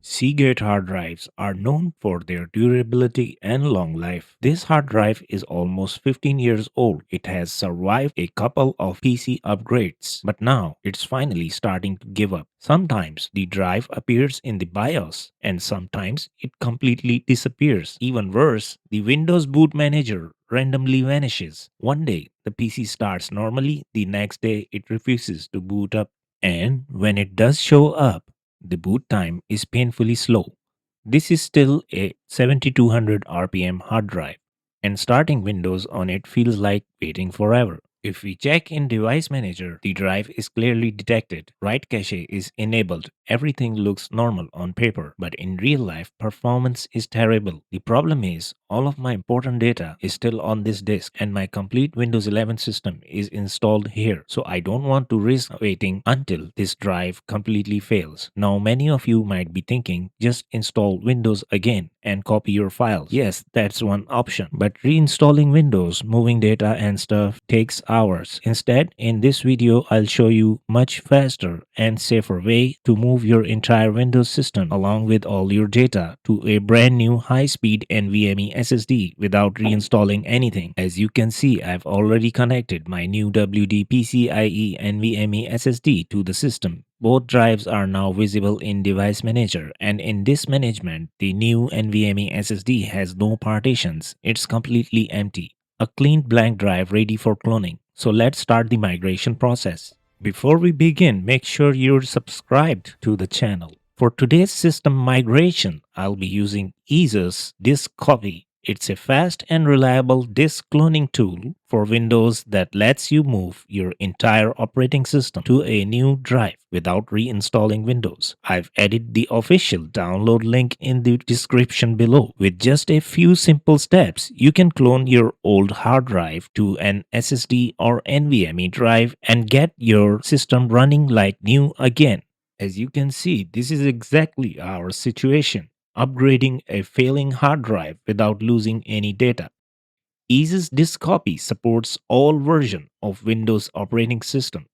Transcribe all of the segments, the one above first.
Seagate hard drives are known for their durability and long life. This hard drive is almost 15 years old. It has survived a couple of PC upgrades, but now it's finally starting to give up. Sometimes the drive appears in the BIOS, and sometimes it completely disappears. Even worse, the Windows boot manager randomly vanishes. One day, the PC starts normally, the next day, it refuses to boot up. And when it does show up, the boot time is painfully slow. This is still a 7200 RPM hard drive, and starting Windows on it feels like waiting forever. If we check in Device Manager, the drive is clearly detected. Write cache is enabled. Everything looks normal on paper, but in real life, performance is terrible. The problem is, all of my important data is still on this disk, and my complete Windows 11 system is installed here. So I don't want to risk waiting until this drive completely fails. Now, many of you might be thinking, just install Windows again and copy your files. Yes, that's one option. But reinstalling Windows, moving data and stuff takes hours. Instead, in this video, I'll show you much faster and safer way to move your entire Windows system along with all your data to a brand new high-speed NVMe SSD without reinstalling anything. As you can see, I've already connected my new WD PCIe NVMe SSD to the system. Both drives are now visible in Device Manager, and in disk management, the new NVMe SSD has no partitions. It's completely empty. A clean blank drive ready for cloning. So let's start the migration process. Before we begin, make sure you're subscribed to the channel. For today's system migration, I'll be using Asus Disk Copy. It's a fast and reliable disk cloning tool for Windows that lets you move your entire operating system to a new drive without reinstalling Windows. I've added the official download link in the description below. With just a few simple steps, you can clone your old hard drive to an SSD or NVMe drive and get your system running like new again. As you can see, this is exactly our situation, upgrading a failing hard drive without losing any data. Asus Disk Copy supports all versions of Windows operating system.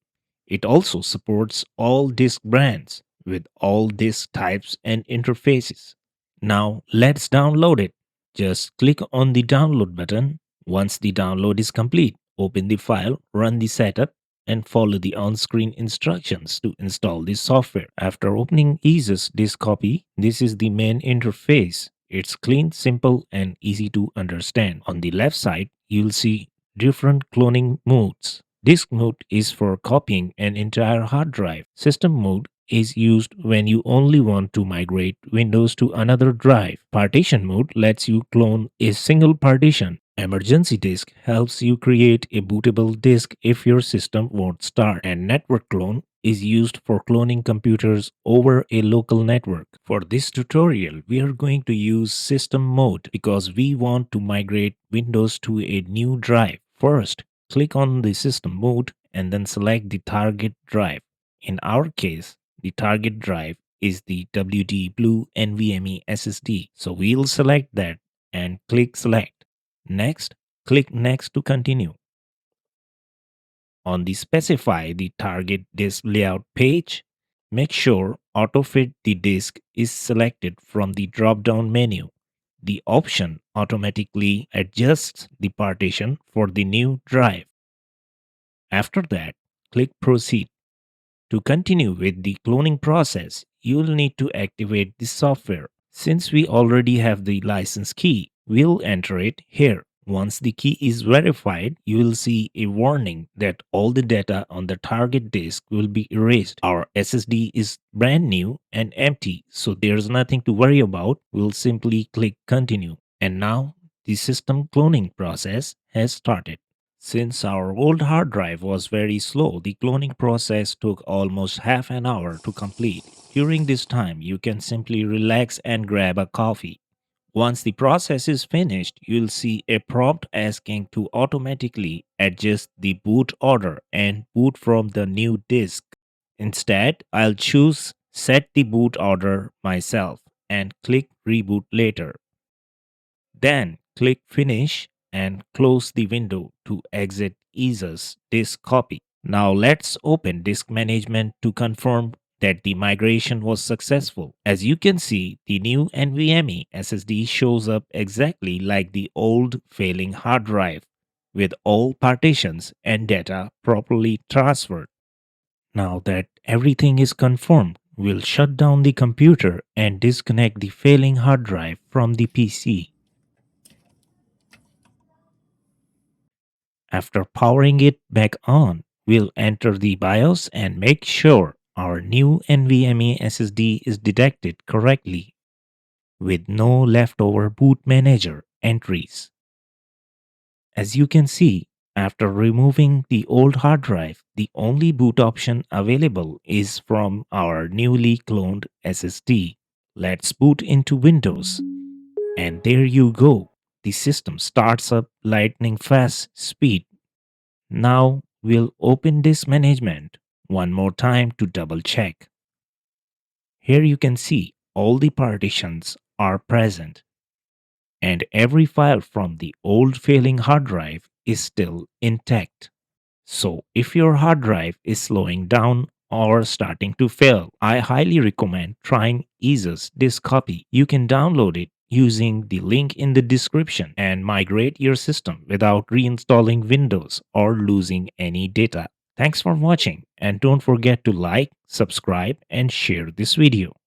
It also supports all disk brands with all disk types and interfaces. Now let's download it. Just click on the download button. Once the download is complete, open the file, run the setup, and follow the on-screen instructions to install this software. After opening Asus Disk Copy, this is the main interface. It's clean, simple, and easy to understand. On the left side, you'll see different cloning modes. Disk mode is for copying an entire hard drive. System mode is used when you only want to migrate Windows to another drive. Partition mode lets you clone a single partition. Emergency disk helps you create a bootable disk if your system won't start. And network clone is used for cloning computers over a local network. For this tutorial, we are going to use system mode because we want to migrate Windows to a new drive. First, click on the system mode and then select the target drive. In our case, the target drive is the WD Blue NVMe SSD. So we'll select that and click select. Next, click next to continue. On the specify the target disk layout page, make sure autofit the disk is selected from the drop-down menu. The option automatically adjusts the partition for the new drive. After that, click proceed. To continue with the cloning process, you'll need to activate the software. Since we already have the license key, we'll enter it here. Once the key is verified, you will see a warning that all the data on the target disk will be erased. Our SSD is brand new and empty, so there's nothing to worry about. We'll simply click continue. And now the system cloning process has started. Since our old hard drive was very slow, the cloning process took almost half an hour to complete. During this time, you can simply relax and grab a coffee. Once the process is finished, you'll see a prompt asking to automatically adjust the boot order and boot from the new disk. Instead, I'll choose Set the boot order myself and click Reboot later. Then click Finish and close the window to exit Asus Disk Copy. Now let's open Disk Management to confirm that the migration was successful. As you can see, the new NVMe SSD shows up exactly like the old failing hard drive, with all partitions and data properly transferred. Now that everything is confirmed, we'll shut down the computer and disconnect the failing hard drive from the PC. After powering it back on, we'll enter the BIOS and make sure our new NVMe SSD is detected correctly with no leftover boot manager entries. As you can see, after removing the old hard drive, the only boot option available is from our newly cloned SSD. Let's boot into Windows. And there you go. The system starts up lightning fast speed. Now we'll open disk management one more time to double check. Here you can see all the partitions are present and every file from the old failing hard drive is still intact. So if your hard drive is slowing down or starting to fail, I highly recommend trying Ease's Disk Copy. You can download it using the link in the description and migrate your system without reinstalling Windows or losing any data. Thanks for watching and don't forget to like, subscribe and share this video.